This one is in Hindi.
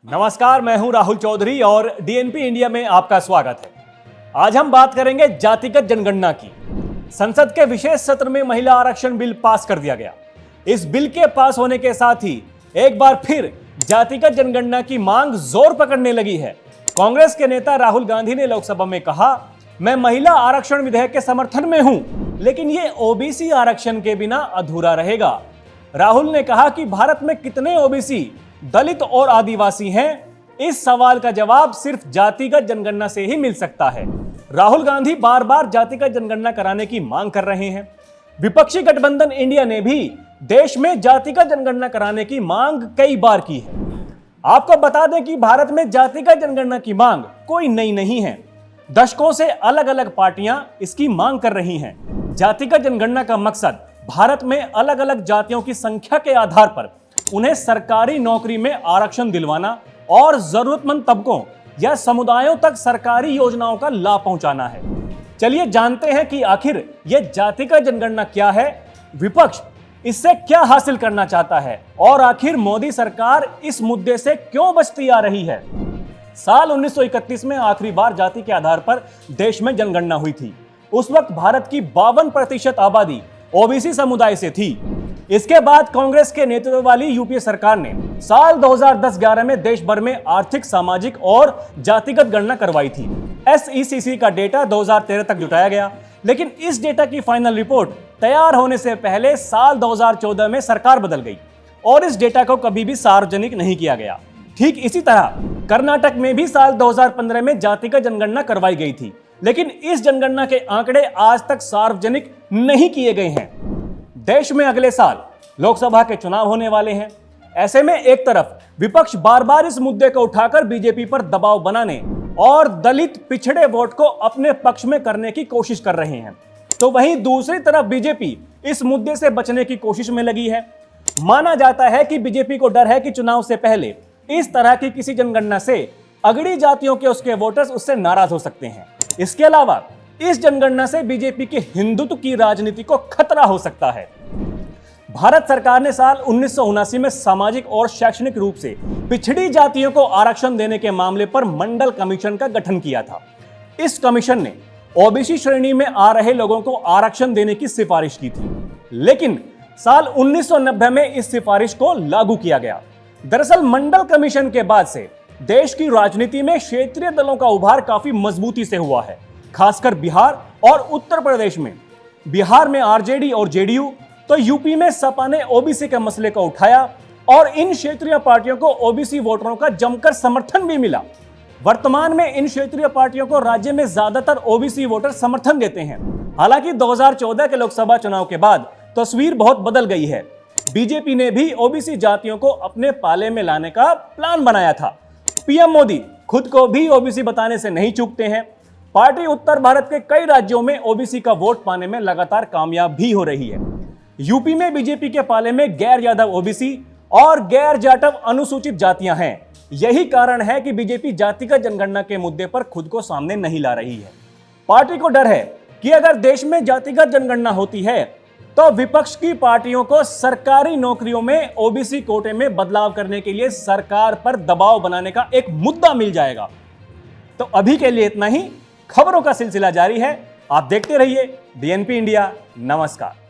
नमस्कार, मैं हूं राहुल चौधरी और डीएनपी इंडिया में आपका स्वागत है। आज हम बात करेंगे जातिगत जनगणना की। संसद के विशेष सत्र में महिला आरक्षण बिल पास कर दिया गया। इस बिल के पास होने के साथ ही एक बार फिर जातिगत जनगणना की मांग जोर पकड़ने लगी है। कांग्रेस के नेता राहुल गांधी ने लोकसभा में कहा, मैं महिला आरक्षण विधेयक के समर्थन में हूं, लेकिन ये ओबीसी आरक्षण के बिना अधूरा रहेगा। राहुल ने कहा कि भारत में कितने ओबीसी, दलित और आदिवासी हैं, इस सवाल का जवाब सिर्फ जातिगत जनगणना से ही मिल सकता है। राहुल गांधी बार बार जातिगत जनगणना कराने की मांग कर रहे हैं। विपक्षी गठबंधन इंडिया ने भी देश में जातिगत जनगणना कराने की मांग कई बार की है। आपको बता दें कि भारत में जातिगत जनगणना की मांग कोई नई नहीं है। दशकों से अलग अलग पार्टियां इसकी मांग कर रही हैं। जातिगत जनगणना का मकसद भारत में अलग अलग जातियों की संख्या के आधार पर उन्हें सरकारी नौकरी में आरक्षण दिलवाना और जरूरतमंद तबकों या समुदायों तक सरकारी योजनाओं का लाभ पहुंचाना है। चलिए जानते हैं कि आखिर यह जातिगत जनगणना क्या है, विपक्ष इससे क्या हासिल करना चाहता है और आखिर मोदी सरकार इस मुद्दे से क्यों बचती आ रही है। साल 1931 में आखिरी बार जाति के आधार पर देश में जनगणना हुई थी। उस वक्त भारत की 52% आबादी ओबीसी समुदाय से थी। इसके बाद कांग्रेस के नेतृत्व वाली यूपीए सरकार ने साल 2010-11 में देश भर में आर्थिक, सामाजिक और जातिगत गणना करवाई थी। एसईसीसी का डेटा 2013 तक जुटाया गया, लेकिन इस डेटा की फाइनल रिपोर्ट तैयार होने से पहले साल 2014 में सरकार बदल गई और इस डेटा को कभी भी सार्वजनिक नहीं किया गया। ठीक इसी तरह कर्नाटक में भी साल 2015 में जातिगत जनगणना करवाई गई थी, लेकिन इस जनगणना के आंकड़े आज तक सार्वजनिक नहीं किए गए हैं। देश में अगले साल लोकसभा के चुनाव होने वाले हैं। ऐसे में एक तरफ विपक्ष बार बार इस मुद्दे को उठाकर बीजेपी पर दबाव बनाने और दलित पिछड़े वोट को अपने पक्ष में करने की कोशिश कर रहे हैं, तो वहीं दूसरी तरफ बीजेपी इस मुद्दे से बचने की कोशिश में लगी है। माना जाता है कि बीजेपी को डर है कि चुनाव से पहले इस तरह की किसी जनगणना से अगड़ी जातियों के उसके वोटर्स उससे नाराज हो सकते हैं। इसके अलावा इस जनगणना से बीजेपी के हिंदुत्व की राजनीति को खतरा हो सकता है। भारत सरकार ने साल 1979 में सामाजिक और शैक्षणिक रूप से पिछड़ी जातियों को आरक्षण देने के मामले पर मंडल कमीशन का गठन किया था। इस कमीशन ने ओबीसी श्रेणी में आ रहे लोगों को आरक्षण देने की सिफारिश की थी, लेकिन साल 1990 में इस सिफारिश को लागू किया गया। दरअसल मंडल कमीशन के बाद से देश की राजनीति में क्षेत्रीय दलों का उभार काफी मजबूती से हुआ है, खासकर बिहार और उत्तर प्रदेश में। बिहार में आरजेडी और जेडीयू, तो यूपी में सपा ने ओबीसी के मसले को उठाया और इन क्षेत्रीय पार्टियों को ओबीसी वोटरों का जमकर समर्थन भी मिला। वर्तमान में इन क्षेत्रीय पार्टियों को राज्य में ज्यादातर ओबीसी वोटर समर्थन देते हैं। हालांकि 2014 के लोकसभा चुनाव के बाद तस्वीर बहुत बदल गई है। बीजेपी ने भी ओबीसी जातियों को अपने पाले में लाने का प्लान बनाया था। पीएम मोदी खुद को भी ओबीसी बताने से नहीं चूकते हैं। पार्टी उत्तर भारत के कई राज्यों में ओबीसी का वोट पाने में लगातार कामयाब भी हो रही है। यूपी में बीजेपी के पाले में गैर यादव ओबीसी और गैर जाटव अनुसूचित जातियां हैं। यही कारण है कि बीजेपी जातिगत जनगणना के मुद्दे पर खुद को सामने नहीं ला रही है। पार्टी को डर है कि अगर देश में जातिगत जनगणना होती है तो विपक्ष की पार्टियों को सरकारी नौकरियों में ओबीसी कोटे में बदलाव करने के लिए सरकार पर दबाव बनाने का एक मुद्दा मिल जाएगा। तो अभी के लिए इतना ही। खबरों का सिलसिला जारी है। आप देखते रहिए डीएनपी इंडिया। नमस्कार।